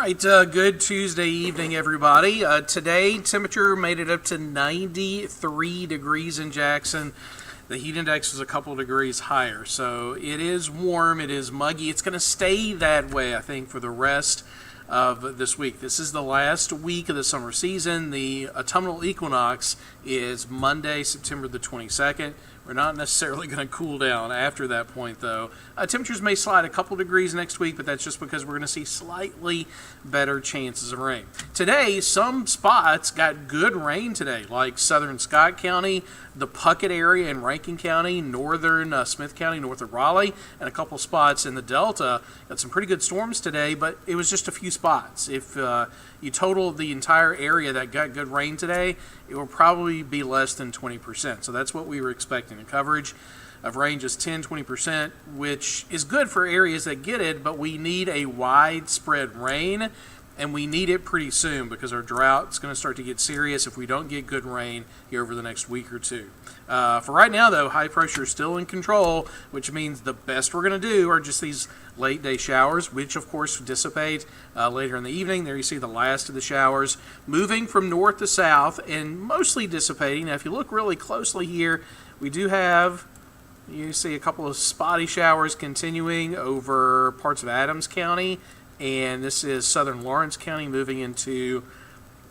right, good Tuesday evening, everybody. Today, temperature made it up to 93 degrees in Jackson. The heat index was a couple degrees higher, so it is warm, it is muggy. It's going to stay that way, I think, for the rest of this week. This is the last week of the summer season. The autumnal equinox is Monday, September the 22nd. We're not necessarily going to cool down after that point, though. Temperatures may slide a couple degrees next week, but that's just because we're going to see slightly better chances of rain. Today, some spots got good rain today, like southern Scott County, the Puckett area in Rankin County, northern Smith County, north of Raleigh, and a couple spots in the Delta. Got some pretty good storms today, but it was just a few spots. If you total the entire area that got good rain today, it will probably be less than 20%. So that's what we were expecting. The coverage of rain just 10-20%, which is good for areas that get it, but we need a widespread rain, and we need it pretty soon because our drought's going to start to get serious if we don't get good rain here over the next week or two. For right now, though, high pressure is still in control, which means the best we're going to do are just these late day showers, which of course dissipate later in the evening. There you see the last of the showers moving from north to south and mostly dissipating. Now, if you look really closely here, we do have, you see a couple of spotty showers continuing over parts of Adams County, and this is southern Lawrence County moving into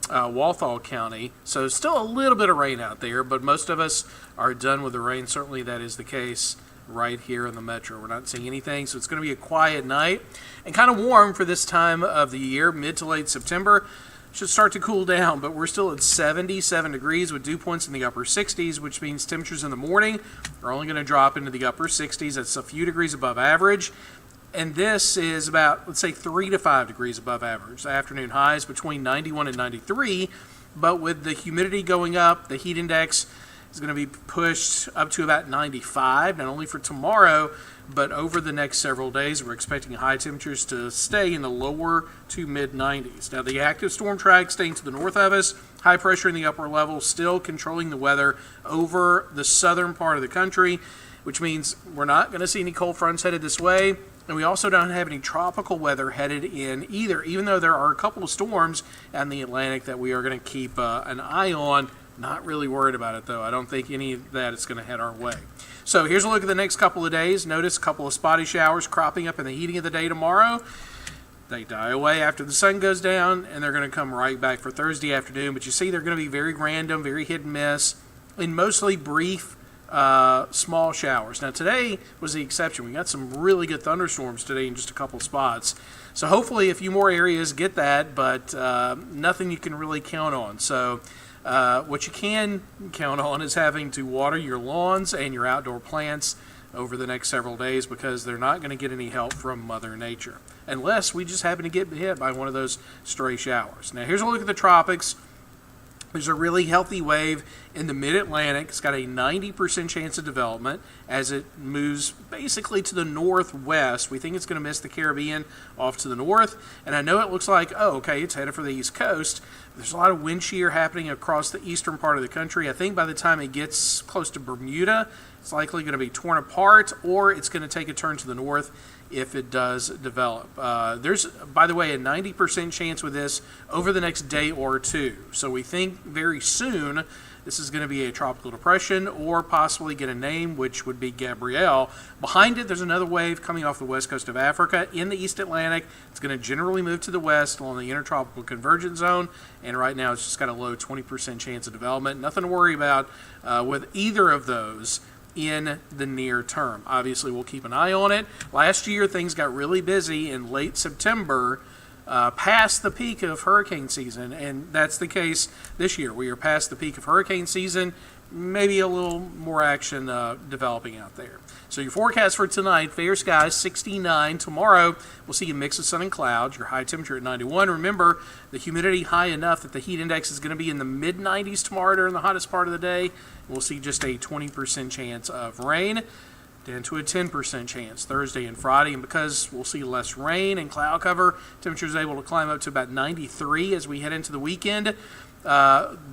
Walthall County. So still a little bit of rain out there, but most of us are done with the rain. Certainly that is the case right here in the metro. We're not seeing anything, so it's going to be a quiet night and kind of warm for this time of the year. Mid to late September should start to cool down, but we're still at 77 degrees with dew points in the upper 60s, which means temperatures in the morning are only going to drop into the upper 60s. That's a few degrees above average. And this is about, let's say, 3 to 5 degrees above average. The afternoon highs between 91 and 93, but with the humidity going up, the heat index is going to be pushed up to about 95, not only for tomorrow, but over the next several days. We're expecting high temperatures to stay in the lower to mid-90s. Now, the active storm track staying to the north of us, high pressure in the upper level, still controlling the weather over the southern part of the country, which means we're not going to see any cold fronts headed this way. And we also don't have any tropical weather headed in either, even though there are a couple of storms in the Atlantic that we are going to keep an eye on. Not really worried about it, though. I don't think any of that is going to head our way. So here's a look at the next couple of days. Notice a couple of spotty showers cropping up in the heating of the day tomorrow. They die away after the sun goes down, and they're going to come right back for Thursday afternoon. But you see they're going to be very random, very hit and miss, and mostly brief small showers. Now today was the exception. We got some really good thunderstorms today in just a couple spots. So hopefully a few more areas get that, but nothing you can really count on. So what you can count on is having to water your lawns and your outdoor plants over the next several days because they're not going to get any help from Mother Nature unless we just happen to get hit by one of those stray showers. Now here's a look at the tropics. There's a really healthy wave in the mid-Atlantic. It's got a 90% chance of development as it moves basically to the northwest. We think it's going to miss the Caribbean off to the north. And I know it looks like, oh, okay, it's headed for the East Coast. There's a lot of wind shear happening across the eastern part of the country. I think by the time it gets close to Bermuda, it's likely going to be torn apart, or it's going to take a turn to the north if it does develop. There's, by the way, a 90% chance with this over the next day or two. So we think very soon this is going to be a tropical depression or possibly get a name, which would be Gabrielle. Behind it, there's another wave coming off the west coast of Africa in the East Atlantic. It's going to generally move to the west along the intertropical convergence zone, and right now it's just got a low 20% chance of development. Nothing to worry about with either of those in the near term. Obviously, we'll keep an eye on it. Last year, things got really busy in late September, past the peak of hurricane season, and that's the case this year. We are past the peak of hurricane season, maybe a little more action developing out there. So your forecast for tonight, fair skies, 69. Tomorrow, we'll see a mix of sun and clouds, your high temperature at 91. Remember, the humidity high enough that the heat index is going to be in the mid-90s tomorrow during the hottest part of the day. We'll see just a 20% chance of rain, down to a 10% chance Thursday and Friday. And because we'll see less rain and cloud cover, temperatures able to climb up to about 93 as we head into the weekend.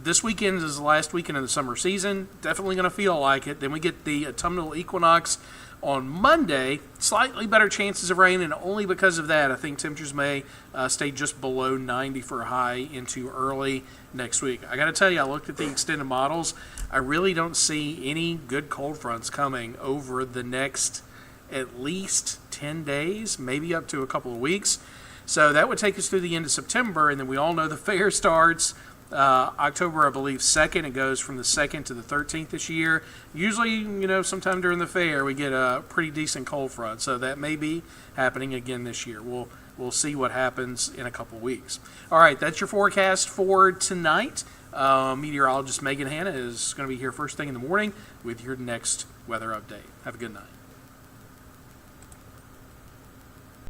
This weekend is the last weekend of the summer season. Definitely going to feel like it. Then we get the autumnal equinox On Monday, slightly better chances of rain, and only because of that, I think temperatures may stay just below 90 for a high into early next week. I got to tell you, I looked at the extended models. I really don't see any good cold fronts coming over the next at least 10 days, maybe up to a couple of weeks. So that would take us through the end of September, and then we all know the fair starts October, I believe, 2nd. It goes from the 2nd to the 13th this year. Usually, sometime during the fair, we get a pretty decent cold front, so that may be happening again this year. We'll see what happens in a couple weeks. All right, that's your forecast for tonight. Meteorologist Megan Hanna is going to be here first thing in the morning with your next weather update. Have a good night.